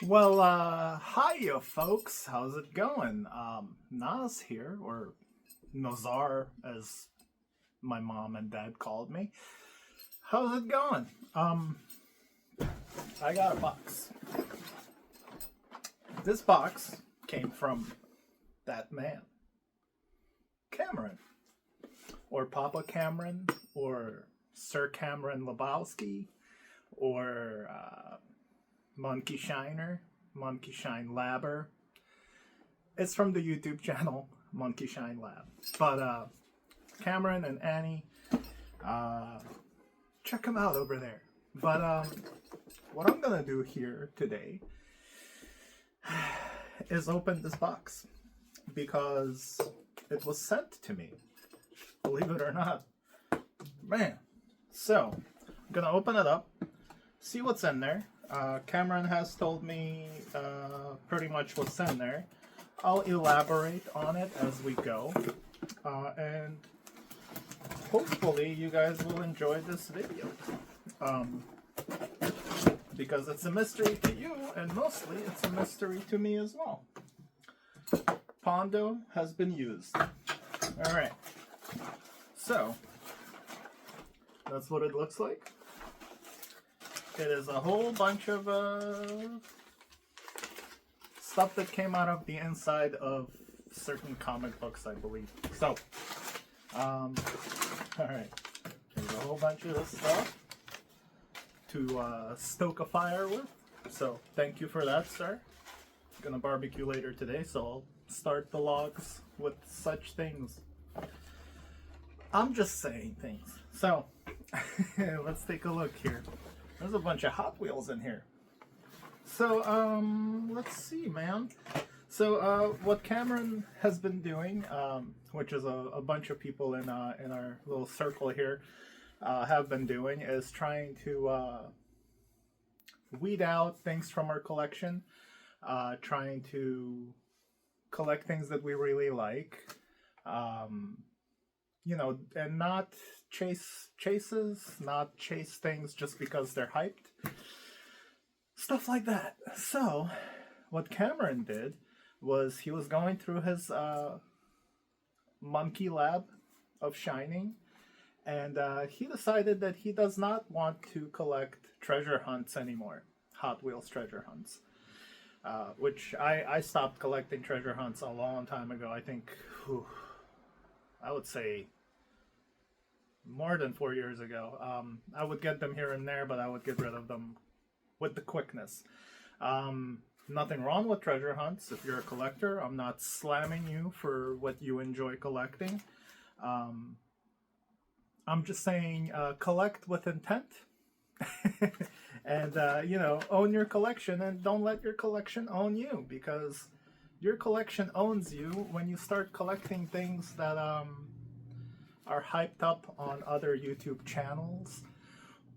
Hiya, folks. How's it going? Naz here, or Nazar, as my mom and dad called me. How's it going? I got a box. This box came from that man, Cameron, or Papa Cameron, or Sir Cameron Lebowski, or Monkey Shiner, Monkey Shine Labber. It's from the YouTube channel Monkey Shine Lab. But Cameron and Annie, uh, check them out over there. But what I'm gonna do here today is open this box because it was sent to me. Believe it or not, man. So I'm gonna open it up, see what's in there. Cameron has told me pretty much what's in there. I'll elaborate on it as we go, and hopefully you guys will enjoy this video. Because it's a mystery to you, and mostly it's a mystery to me as well. Pondo has been used. Alright, so that's what it looks like. It is a whole bunch of stuff that came out of the inside of certain comic books, I believe. So, alright, there's a whole bunch of this stuff to stoke a fire with. So, thank you for that, sir. Gonna barbecue later today, so I'll start the logs with such things. I'm just saying things. So, let's take a look here. There's a bunch of Hot Wheels in here. So, let's see, man. So, what Cameron has been doing, which is a bunch of people in our little circle here, have been doing, is trying to weed out things from our collection, trying to collect things that we really like, and not chase things just because they're hyped. Stuff like that. So, what Cameron did was he was going through his monkey lab of shining, and he decided that he does not want to collect treasure hunts anymore. Hot Wheels treasure hunts. Which I stopped collecting treasure hunts a long time ago. I think, I would say more than 4 years ago. I would get them here and there, but I would get rid of them with the quickness. Nothing wrong with treasure hunts. If you're a collector, I'm not slamming you for what you enjoy collecting. I'm just saying collect with intent. And, own your collection, and don't let your collection own you, because your collection owns you when you start collecting things that are hyped up on other YouTube channels,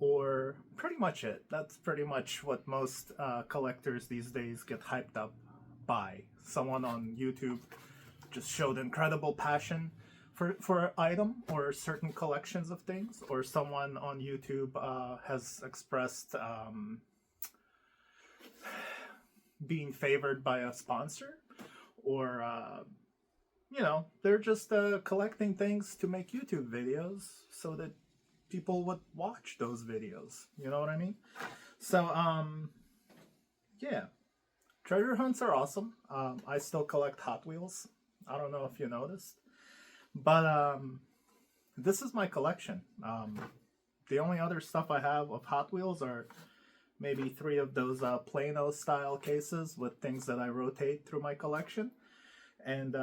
or pretty much it. That's pretty much what most collectors these days get hyped up by. Someone on YouTube just showed incredible passion for an item or certain collections of things, or someone on YouTube has expressed being favored by a sponsor, or they're just collecting things to make YouTube videos so that people would watch those videos. You know what I mean? So yeah, treasure hunts are awesome. I still collect Hot Wheels. I don't know if you noticed, but this is my collection. The only other stuff I have of Hot Wheels are maybe 3 of those Plano style cases with things that I rotate through my collection. And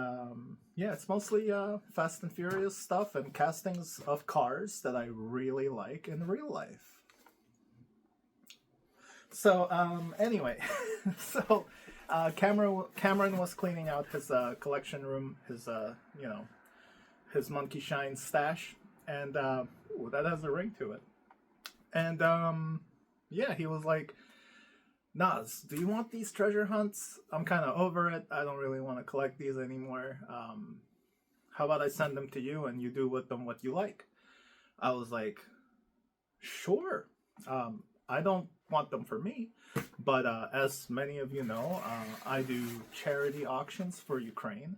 yeah, it's mostly Fast and Furious stuff and castings of cars that I really like in real life. So anyway, so Cameron was cleaning out his collection room, his Monkey Shine stash, and ooh, that has a ring to it. And yeah, he was like, Nas, do you want these treasure hunts? I'm kind of over it. I don't really want to collect these anymore. How about I send them to you and you do with them what you like? I was like, sure. I don't want them for me, but as many of you know, I do charity auctions for Ukraine.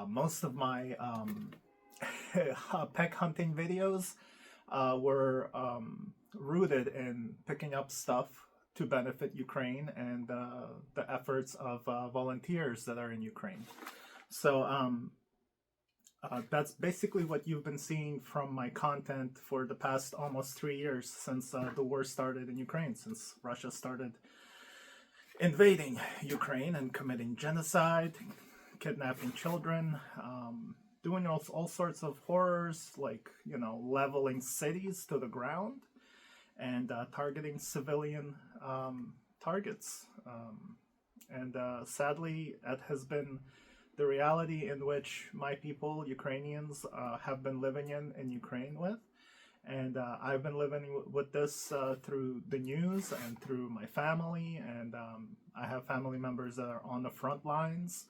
Most of my peck hunting videos were rooted in picking up stuff to benefit Ukraine and the efforts of volunteers that are in Ukraine. So that's basically what you've been seeing from my content for the past almost 3 years since the war started in Ukraine, since Russia started invading Ukraine and committing genocide, kidnapping children, doing all sorts of horrors, like, you know, leveling cities to the ground and targeting civilian targets. And sadly, that has been the reality in which my people, Ukrainians, have been living in Ukraine with. And I've been living with this through the news and through my family. And I have family members that are on the front lines.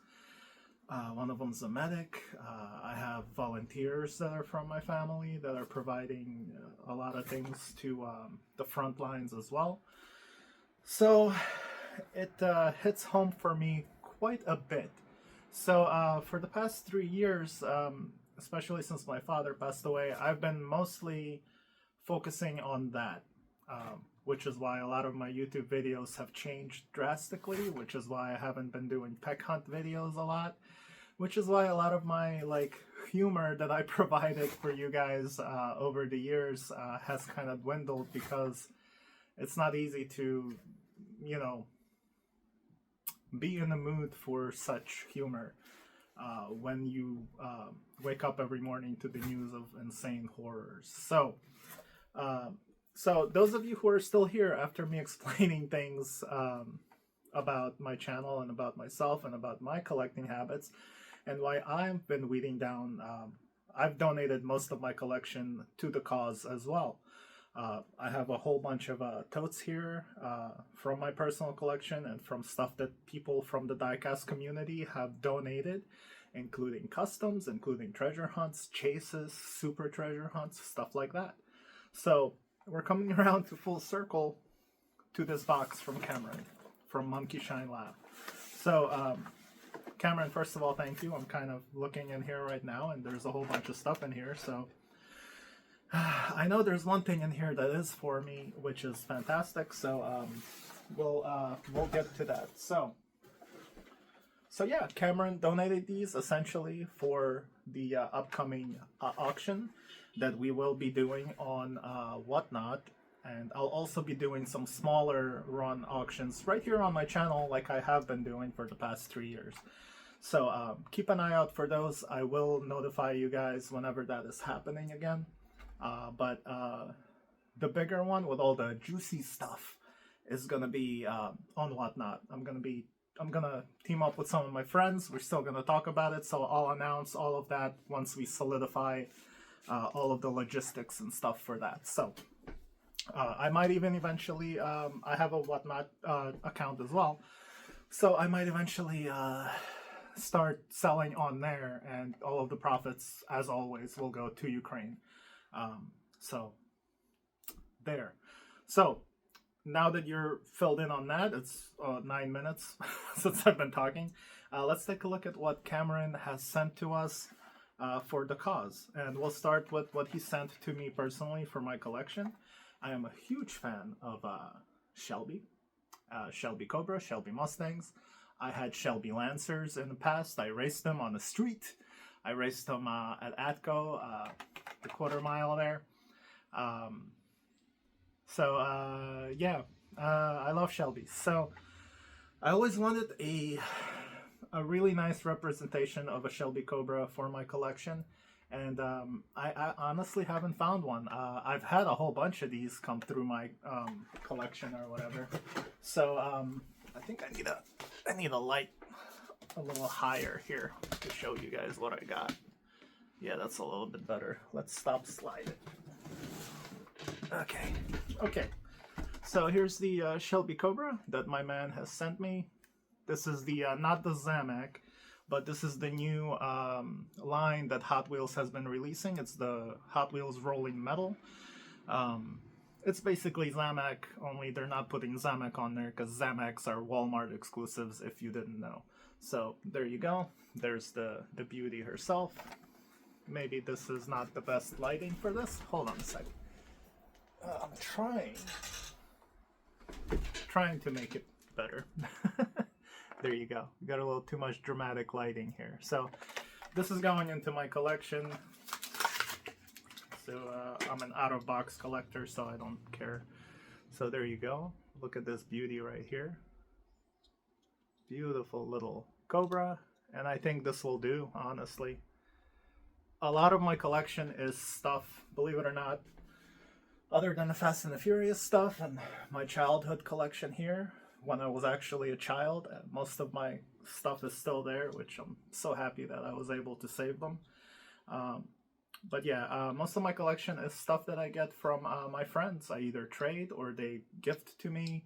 One of them's a medic. I have volunteers that are from my family that are providing a lot of things to the front lines as well. So it hits home for me quite a bit. So for the past 3 years, especially since my father passed away, I've been mostly focusing on that, which is why a lot of my YouTube videos have changed drastically, which is why I haven't been doing peck hunt videos a lot, which is why a lot of my humor that I provided for you guys over the years has kind of dwindled, because it's not easy to, you know, be in the mood for such humor when you wake up every morning to the news of insane horrors. So those of you who are still here after me explaining things about my channel and about myself and about my collecting habits and why I've been weeding down, I've donated most of my collection to the cause as well. I have a whole bunch of totes here from my personal collection and from stuff that people from the diecast community have donated, including customs, including treasure hunts, chases, super treasure hunts, stuff like that. So we're coming around to full circle to this box from Cameron, from Monkey Shine Lab. So Cameron, first of all, thank you. I'm kind of looking in here right now, and there's a whole bunch of stuff in here, so I know there's one thing in here that is for me, which is fantastic. So we'll get to that. So yeah, Cameron donated these essentially for the upcoming auction that we will be doing on Whatnot, and I'll also be doing some smaller run auctions right here on my channel, like I have been doing for the past 3 years. So keep an eye out for those. I will notify you guys whenever that is happening again. But the bigger one with all the juicy stuff is gonna be on Whatnot. I'm gonna team up with some of my friends. We're still gonna talk about it, so I'll announce all of that once we solidify all of the logistics and stuff for that. So I might even eventually, I have a Whatnot account as well, so I might eventually start selling on there, and all of the profits, as always, will go to Ukraine. So there. So now that you're filled in on that, it's 9 minutes since I've been talking. Let's take a look at what Cameron has sent to us for the cause. And we'll start with what he sent to me personally for my collection. I am a huge fan of Shelby Cobra, Shelby Mustangs. I had Shelby Lancers in the past. I raced them on the street. I raced them at Atco, the quarter mile there. Yeah, I love Shelby. So I always wanted a really nice representation of a Shelby Cobra for my collection, and I honestly haven't found one. I've had a whole bunch of these come through my collection or whatever. So I think I need a light a little higher here to show you guys what I got. Yeah, that's a little bit better. Let's stop sliding. Okay. So here's the Shelby Cobra that my man has sent me. This is the not the Zamak, but this is the new line that Hot Wheels has been releasing. It's the Hot Wheels Rolling Metal. It's basically Zamak, only they're not putting Zamak on there because Zamaks are Walmart exclusives if you didn't know. So there you go. There's the beauty herself. Maybe this is not the best lighting for this. Hold on a second. I'm trying to make it better. There you go. We got a little too much dramatic lighting here. So this is going into my collection. So I'm an out-of-box collector, so I don't care. So there you go. Look at this beauty right here. Beautiful little Cobra. And I think this will do, honestly. A lot of my collection is stuff, believe it or not, other than the Fast and the Furious stuff and my childhood collection here. When I was actually a child, most of my stuff is still there, which I'm so happy that I was able to save them. But yeah, most of my collection is stuff that I get from my friends. I either trade or they gift to me.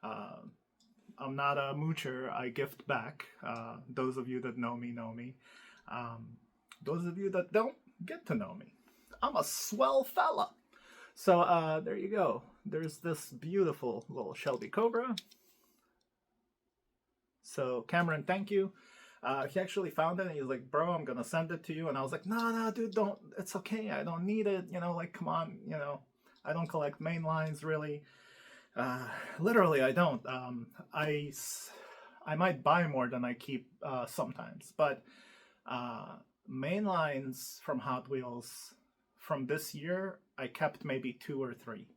I'm not a moocher, I gift back. Those of you that know me know me. Those of you that don't, get to know me. I'm a swell fella. So there you go. There's this beautiful little Shelby Cobra. So Cameron, thank you. He actually found it and he was like, bro, I'm gonna send it to you. And I was like, no, dude, don't, it's okay, I don't need it, you know, like, come on, you know, I don't collect main lines, really. Literally, I don't. I might buy more than I keep sometimes, but main lines from Hot Wheels from this year, I kept maybe 2 or 3.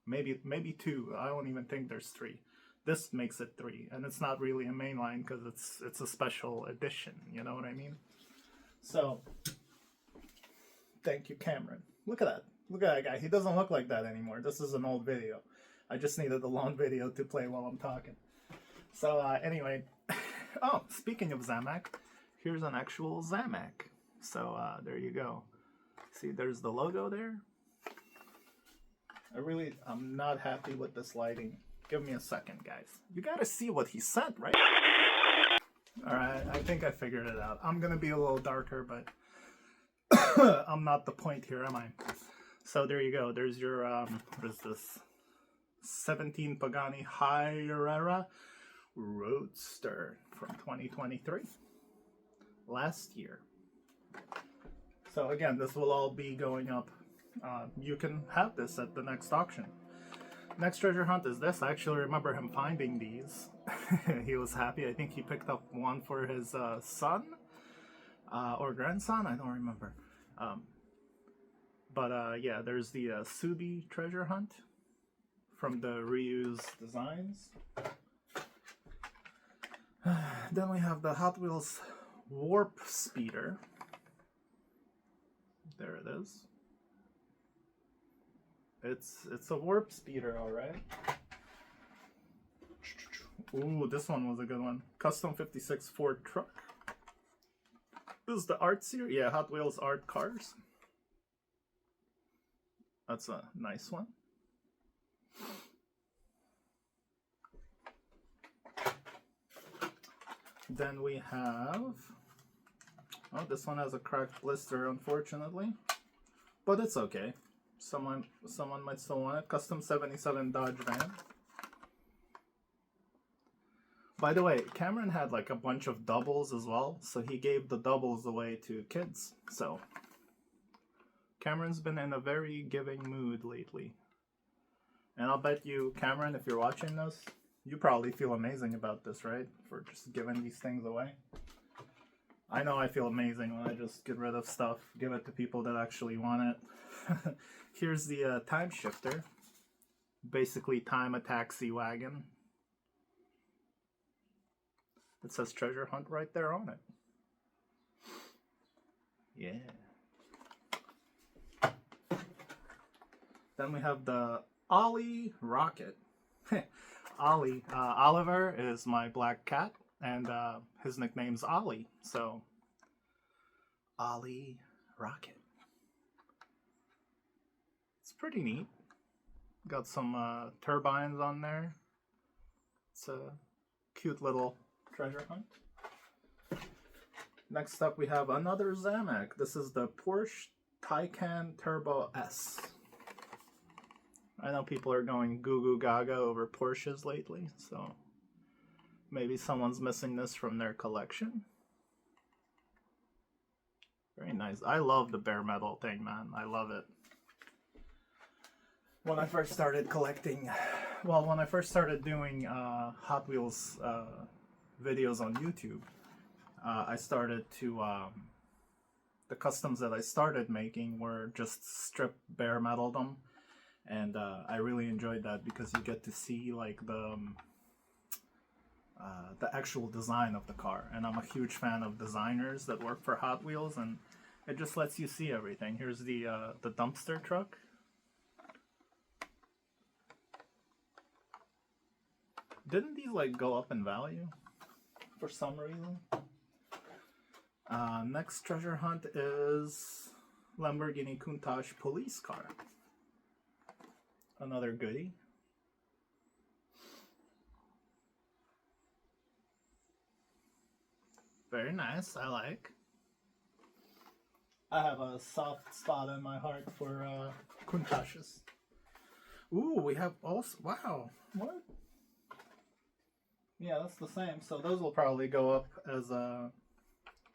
Maybe 2, I don't even think there's 3. This makes it 3, and it's not really a mainline because it's a special edition, you know what I mean? So, thank you, Cameron. Look at that. Look at that guy. He doesn't look like that anymore. This is an old video. I just needed a long video to play while I'm talking. So, anyway. Oh, speaking of Zamak, here's an actual Zamak. So, there you go. See, there's the logo there. I'm not happy with this lighting. Give me a second, guys. You gotta see what he sent, right? Alright, I think I figured it out. I'm gonna be a little darker, but I'm not the point here, am I? So there you go. There's your, what is this? 17 Pagani Hyera Roadster from 2023. Last year. So again, this will all be going up. You can have this at the next auction. Next treasure hunt is this. I actually remember him finding these. He was happy. I think he picked up one for his son or grandson. I don't remember. But yeah, there's the Subi treasure hunt from the Reuse Designs. Then we have the Hot Wheels Warp Speeder. There it is. It's a warp speeder, all right. Ooh, this one was a good one. Custom 56 Ford truck. This is the art series. Yeah, Hot Wheels art cars. That's a nice one. Then we have... Oh, this one has a cracked blister, unfortunately. But it's okay. Someone might still want it. Custom 77 Dodge van. By the way, Cameron had like a bunch of doubles as well, so he gave the doubles away to kids. So Cameron's been in a very giving mood lately. And I'll bet you, Cameron, if you're watching this, you probably feel amazing about this, right? For just giving these things away. I know I feel amazing when I just get rid of stuff, give it to people that actually want it. Here's the time shifter. Basically, Time a Taxi Wagon. It says treasure hunt right there on it. Yeah. Then we have the Ollie Rocket. Ollie. Oliver is my black cat, and his nickname's Ollie. So, Ollie Rocket. It's pretty neat. Got some turbines on there. It's a cute little treasure hunt. Next up we have another Zamak. This is the Porsche Taycan Turbo S. I know people are going goo goo gaga over Porsches lately, so maybe someone's missing this from their collection. Very nice. I love the bare metal thing, man. I love it. When I first started collecting, well, when I first started doing Hot Wheels videos on YouTube, I started to, the customs that I started making were just strip bare metal them. And I really enjoyed that because you get to see like the actual design of the car. And I'm a huge fan of designers that work for Hot Wheels, and it just lets you see everything. Here's the dumpster truck. Didn't these like go up in value for some reason? Next treasure hunt is Lamborghini Countach police car. Another goodie. Very nice, I like. I have a soft spot in my heart for Countaches. Ooh, we have also, wow, what? Yeah, that's the same. So those will probably go up as a,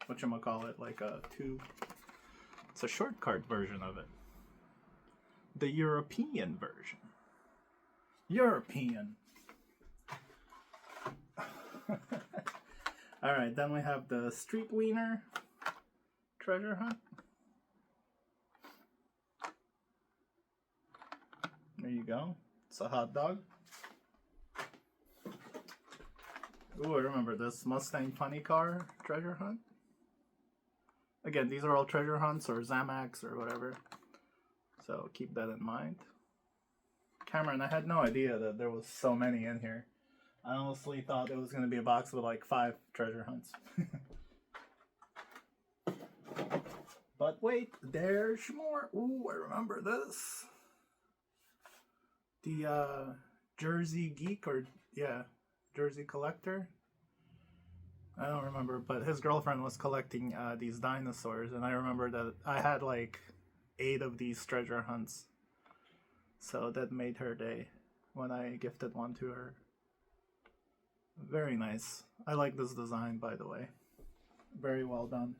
whatchamacallit, like a it's a short card version of it. The European version. European. Alright, then we have the Street Wiener treasure hunt. There you go. It's a hot dog. Ooh, I remember this Mustang Funny Car treasure hunt. Again, these are all treasure hunts or Zamax or whatever. So keep that in mind. Cameron, I had no idea that there was so many in here. I honestly thought it was going to be a box with like 5 treasure hunts. But wait, there's more. Ooh, I remember this. The Jersey Geek, or yeah, Jersey Collector. I don't remember, but his girlfriend was collecting these dinosaurs, and I remember that I had like 8 of these treasure hunts. So that made her day when I gifted one to her. Very nice. I like this design, by the way. Very well done.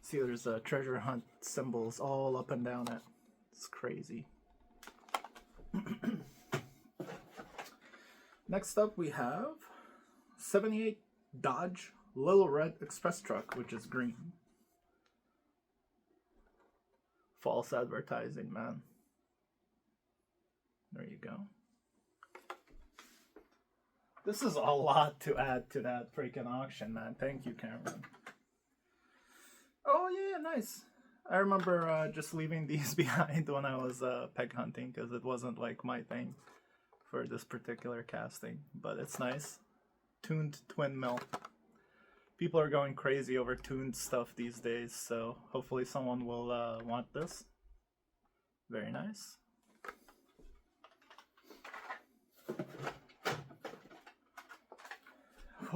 See, there's treasure hunt symbols all up and down it. It's crazy. Next up we have 78 Dodge Little Red Express Truck, which is green. False advertising, man. There you go. This is a lot to add to that freaking auction, man. Thank you, Cameron. Oh, yeah, nice. I remember just leaving these behind when I was peg hunting because it wasn't like my thing for this particular casting. But it's nice. Tuned twin mill. People are going crazy over tuned stuff these days, so hopefully someone will want this. Very nice.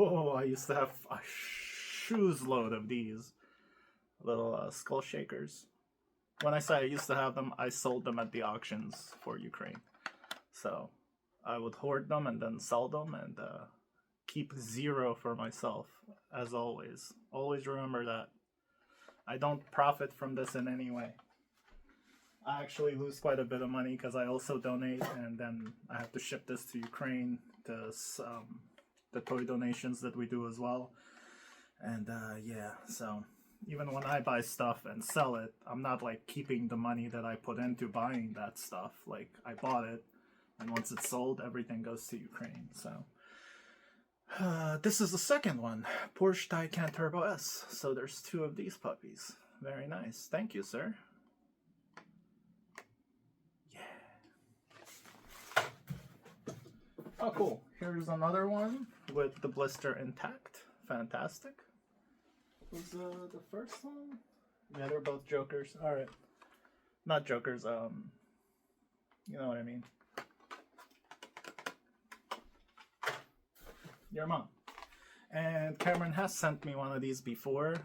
Oh, I used to have a shoes load of these little skull shakers. When I say I used to have them, I sold them at the auctions for Ukraine. So I would hoard them and then sell them and keep 0 for myself, as always. Always remember that. I don't profit from this in any way. I actually lose quite a bit of money because I also donate, and then I have to ship this to Ukraine to the toy donations that we do as well. And yeah, so even when I buy stuff and sell it, I'm not like keeping the money that I put into buying that stuff. Like, I bought it, and once it's sold, everything goes to Ukraine. So this is the second one, Porsche Taycan Turbo S. So there's 2 of these puppies. Very nice. Thank you, sir. Yeah. Oh, cool. Here's another one with the blister intact. Fantastic. Was the first one? Yeah, they're both Jokers. Alright. Not Jokers, you know what I mean. Your mom. And Cameron has sent me one of these before.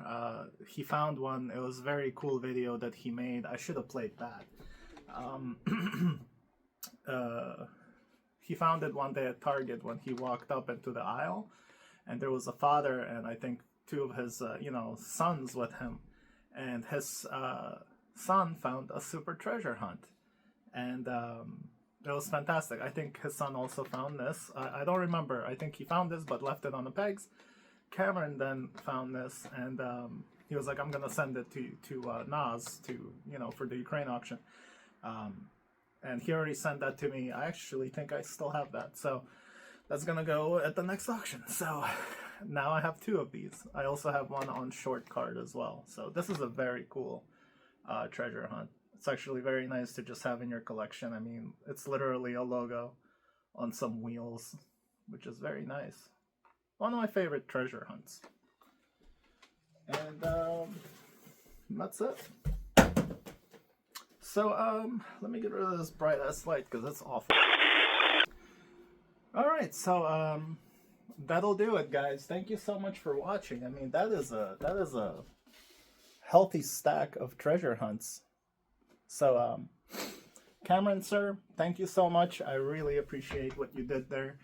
He found one. It was a very cool video that he made. I should have played that. he found it one day at Target when he walked up into the aisle, and there was a father and I think two of his sons with him, and his son found a super treasure hunt, and it was fantastic. I think his son also found this. I don't remember. I think he found this but left it on the pegs. Cameron then found this, and he was like, "I'm gonna send it to Nas for the Ukraine auction." And he already sent that to me. I actually think I still have that, so that's gonna go at the next auction. So now I have two of these. I also have one on short card as well. So this is a very cool treasure hunt. It's actually very nice to just have in your collection. I mean, it's literally a logo on some wheels, which is very nice. One of my favorite treasure hunts. And that's it. So let me get rid of this bright ass light because it's awful. Alright, so that'll do it, guys. Thank you so much for watching. I mean, that is a healthy stack of treasure hunts. So Cameron, sir, thank you so much. I really appreciate what you did there.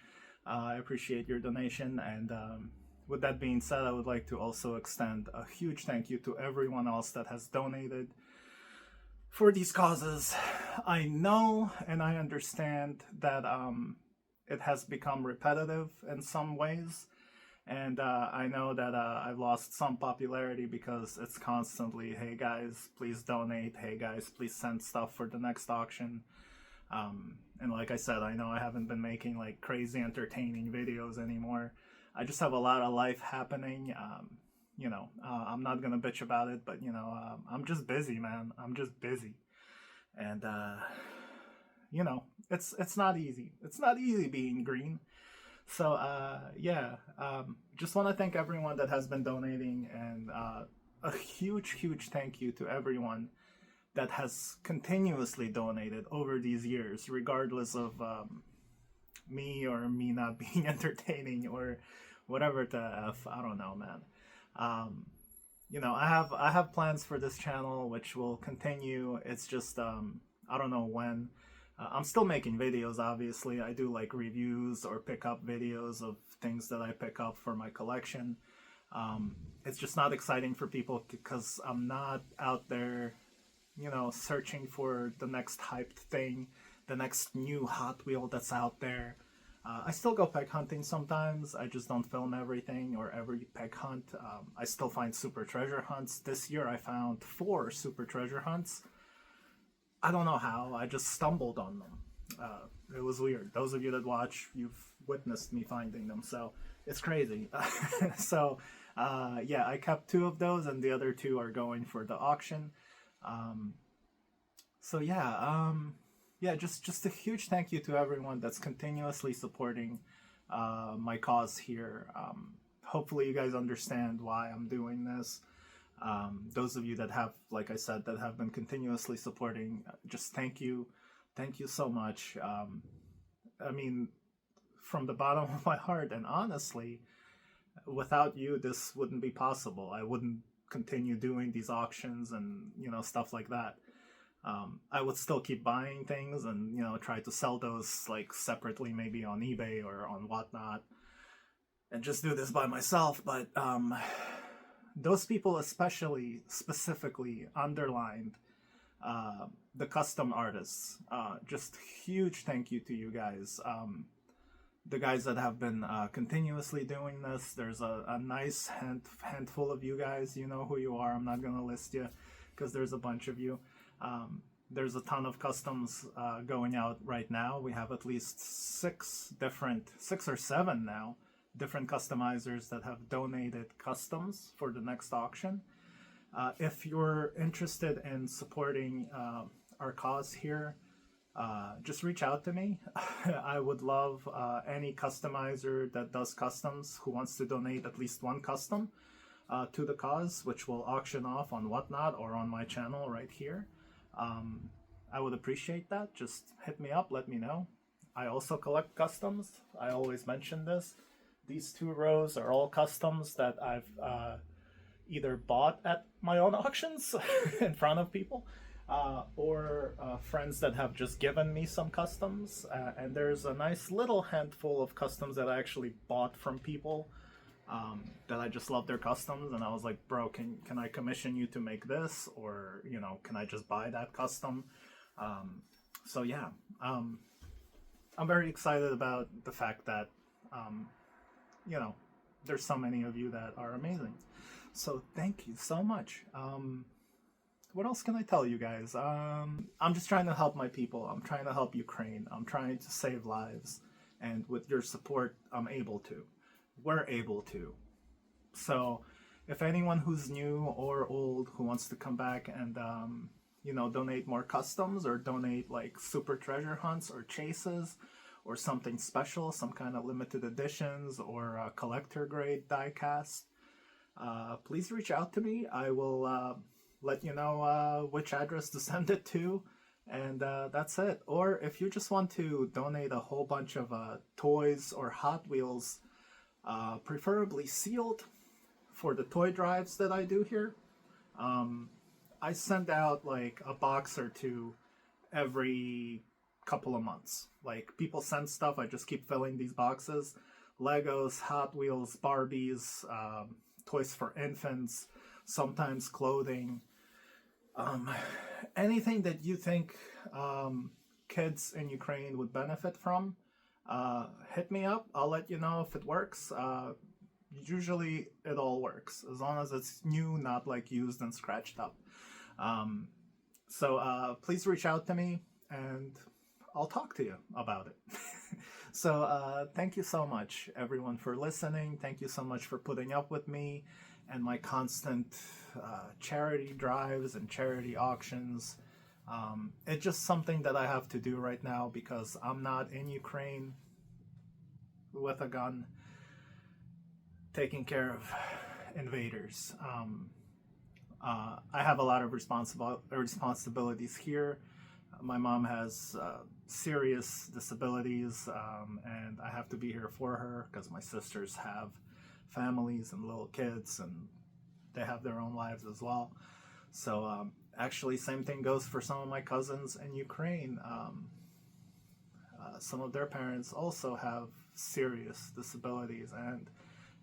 I appreciate your donation, and with that being said, I would like to also extend a huge thank you to everyone else that has donated for these causes. I know and I understand that it has become repetitive in some ways, and I know that I've lost some popularity because it's constantly, hey guys, please donate, hey guys, please send stuff for the next auction. And like I said, I know I haven't been making like crazy entertaining videos anymore. I just have a lot of life happening. I'm not gonna bitch about it, but I'm just busy, man. I'm just busy, and it's not easy. It's not easy being green. So just want to thank everyone that has been donating, and a huge thank you to everyone that has continuously donated over these years, regardless of me or me not being entertaining or whatever the F. I don't know, man. I have plans for this channel which will continue. It's just I don't know when. I'm still making videos, obviously. I do like reviews or pick up videos of things that I pick up for my collection. It's just not exciting for people because I'm not out there searching for the next hyped thing, the next new Hot Wheel that's out there. I still go peg hunting sometimes. I just don't film everything or every peg hunt. I still find super treasure hunts. This year I found 4 super treasure hunts. I don't know how. I just stumbled on them. It was weird. Those of you that watch, you've witnessed me finding them, so it's crazy. So I kept 2 of those, and the other 2 are going for the auction. Just a huge thank you to everyone that's continuously supporting my cause here. Hopefully you guys understand why I'm doing this. Those of you that have, like I said, that have been continuously supporting, just thank you so much. I mean, from the bottom of my heart, and honestly, without you this wouldn't be possible. I wouldn't continue doing these auctions and stuff like that. I would still keep buying things and try to sell those like separately, maybe on eBay or on whatnot, and just do this by myself. But those people specifically underlined the custom artists. Just huge thank you to you guys. The guys that have been continuously doing this. There's a nice handful of you guys. You know who you are. I'm not gonna list you because there's a bunch of you. There's a ton of customs going out right now. We have at least 6 or 7 now, different customizers that have donated customs for the next auction. If you're interested in supporting our cause here, just reach out to me. I would love any customizer that does customs who wants to donate at least 1 custom to the cause, which will auction off on Whatnot or on my channel right here. I would appreciate that. Just hit me up, let me know. I also collect customs. I always mention this. These 2 rows are all customs that I've either bought at my own auctions in front of people, or friends that have just given me some customs. And there's a nice little handful of customs that I actually bought from people that I just love their customs. And I was like, bro, can I commission you to make this? Or, can I just buy that custom? So yeah, I'm very excited about the fact that, there's so many of you that are amazing. So thank you so much. What else can I tell you guys? I'm just trying to help my people. I'm trying to help Ukraine. I'm trying to save lives. And with your support, I'm able to. We're able to. So if anyone who's new or old who wants to come back and, donate more customs or donate like super treasure hunts or chases or something special, some kind of limited editions or collector grade diecast, please reach out to me. I will let you know which address to send it to, and that's it. Or if you just want to donate a whole bunch of toys or Hot Wheels, preferably sealed, for the toy drives that I do here, I send out like a box or two every couple of months. Like, people send stuff, I just keep filling these boxes. Legos, Hot Wheels, Barbies, toys for infants, sometimes clothing, anything that you think kids in Ukraine would benefit from. Hit me up. I'll let you know if it works. Usually it all works as long as it's new, not like used and scratched up. So please reach out to me and I'll talk to you about it. So thank you so much, everyone, for listening. Thank you so much for putting up with me and my constant charity drives and charity auctions. It's just something that I have to do right now because I'm not in Ukraine with a gun taking care of invaders. I have a lot of responsibilities here. My mom has serious disabilities, and I have to be here for her because my sisters have families and little kids, and they have their own lives as well. So actually, same thing goes for some of my cousins in Ukraine. Some of their parents also have serious disabilities, and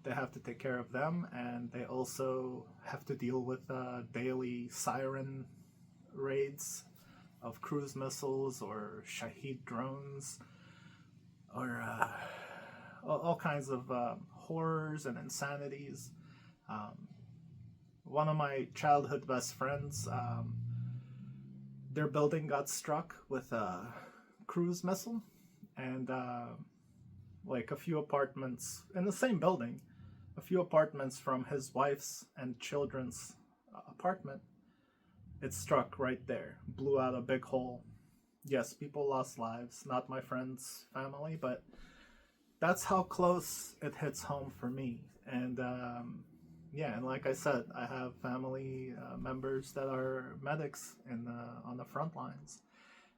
they have to take care of them, and they also have to deal with daily siren raids of cruise missiles or Shahed drones or all kinds of horrors and insanities. One of my childhood best friends, their building got struck with a cruise missile, and like a few apartments in the same building, a few apartments from his wife's and children's apartment, it struck right there, blew out a big hole. Yes, people lost lives, not my friend's family, but that's how close it hits home for me. And yeah, and like I said, I have family members that are medics on the front lines,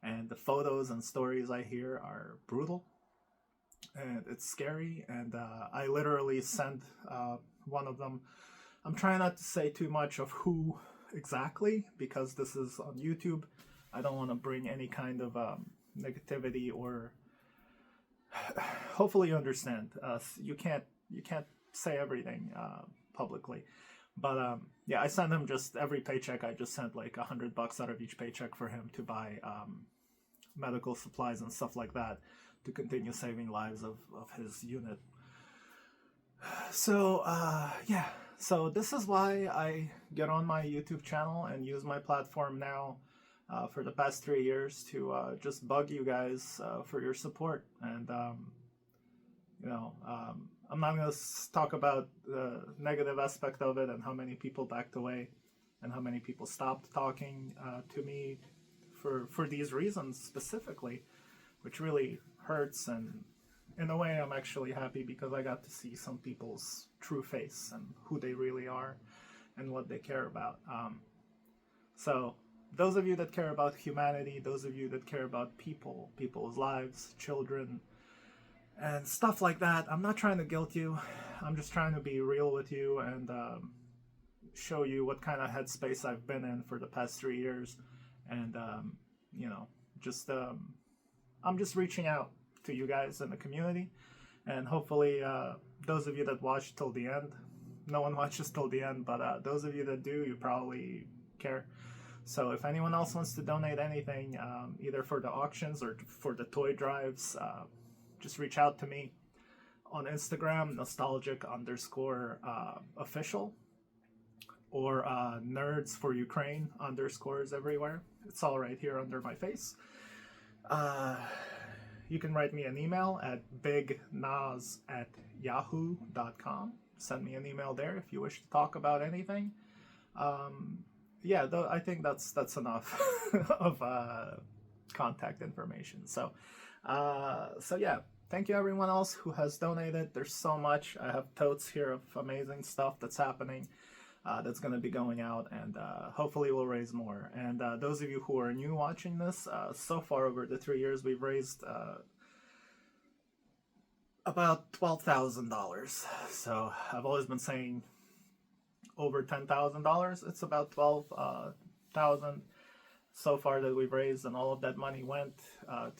and the photos and stories I hear are brutal, and it's scary. And I literally sent one of them. I'm trying not to say too much of who exactly because this is on YouTube. I don't want to bring any kind of negativity or. Hopefully you understand. You can't say everything publicly, but yeah, I sent him just every paycheck. I just sent like $100 out of each paycheck for him to buy medical supplies and stuff like that to continue saving lives of his unit. So yeah, so this is why I get on my YouTube channel and use my platform now for the past 3 years to just bug you guys for your support. And I'm not going to talk about the negative aspect of it and how many people backed away and how many people stopped talking to me for these reasons specifically, which really hurts. And in a way, I'm actually happy because I got to see some people's true face and who they really are and what they care about. So those of you that care about humanity, those of you that care about people's lives, children, and stuff like that, I'm not trying to guilt you. I'm just trying to be real with you and show you what kind of headspace I've been in for the past 3 years and you know, just I'm just reaching out to you guys in the community, and hopefully those of you that watch till the end, no one watches till the end, but those of you that do, you probably care. So if anyone else wants to donate anything, either for the auctions or for the toy drives, just reach out to me on Instagram, nostalgic_official, or nerds for Ukraine underscores everywhere. It's all right here under my face. You can write me an email at bignaz@yahoo.com. Send me an email there if you wish to talk about anything. Yeah, I think that's enough of contact information. So yeah, thank you everyone else who has donated. There's so much. I have totes here of amazing stuff that's happening. That's going to be going out, and hopefully we'll raise more. And those of you who are new watching this, so far over the 3 years, we've raised about $12,000. So I've always been saying over $10,000. It's about 12,000 so far that we've raised, and all of that money went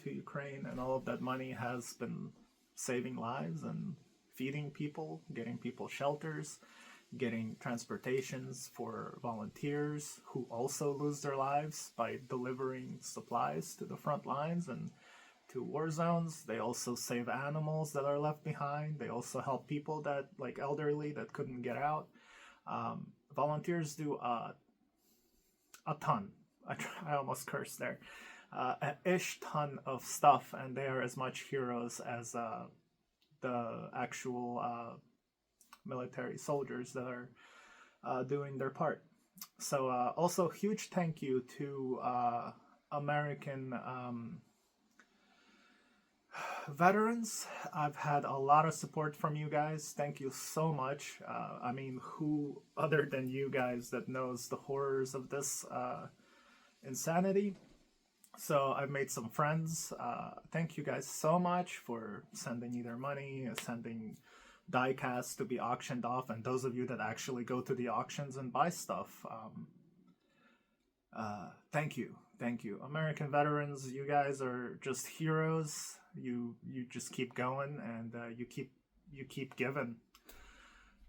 to Ukraine, and all of that money has been saving lives and feeding people, getting people shelters, getting transportations for volunteers who also lose their lives by delivering supplies to the front lines and to war zones. They also save animals that are left behind. They also help people that, like elderly, that couldn't get out. Volunteers do a ton. I almost cursed there. An ish ton of stuff, and they are as much heroes as the actual military soldiers that are doing their part. So also huge thank you to American veterans. I've had a lot of support from you guys. Thank you so much. I mean, who other than you guys that knows the horrors of this insanity? So I've made some friends. Thank you guys so much for sending either money, sending die-casts to be auctioned off, and those of you that actually go to the auctions and buy stuff. Thank you. American veterans, you guys are just heroes. You just keep going, and you keep giving.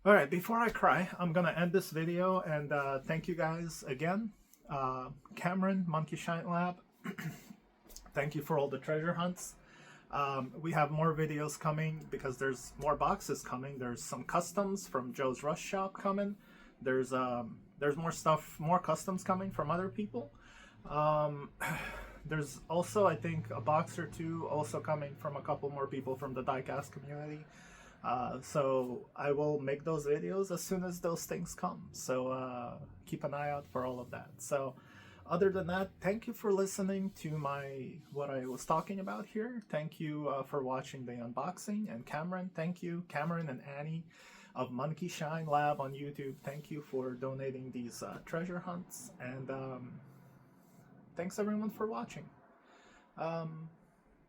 All right, before I cry, I'm gonna end this video, and thank you guys again. Cameron, Monkey Shine Lab, thank you for all the treasure hunts. We have more videos coming because there's more boxes coming. There's some customs from Joe's Rush Shop coming. There's more stuff, more customs coming from other people. There's also, I think, a box or two also coming from a couple more people from the diecast community. So I will make those videos as soon as those things come. So keep an eye out for all of that. So other than that, thank you for listening to what I was talking about here. Thank you for watching the unboxing. And Cameron, thank you. Cameron and Annie of Monkey Shine Lab on YouTube, thank you for donating these treasure hunts. And thanks everyone for watching.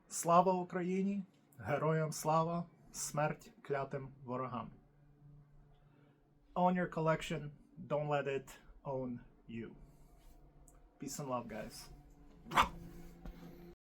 Slava Україні, героям слава, смерть клятим ворогам. Own your collection, don't let it own you. Peace and love, guys.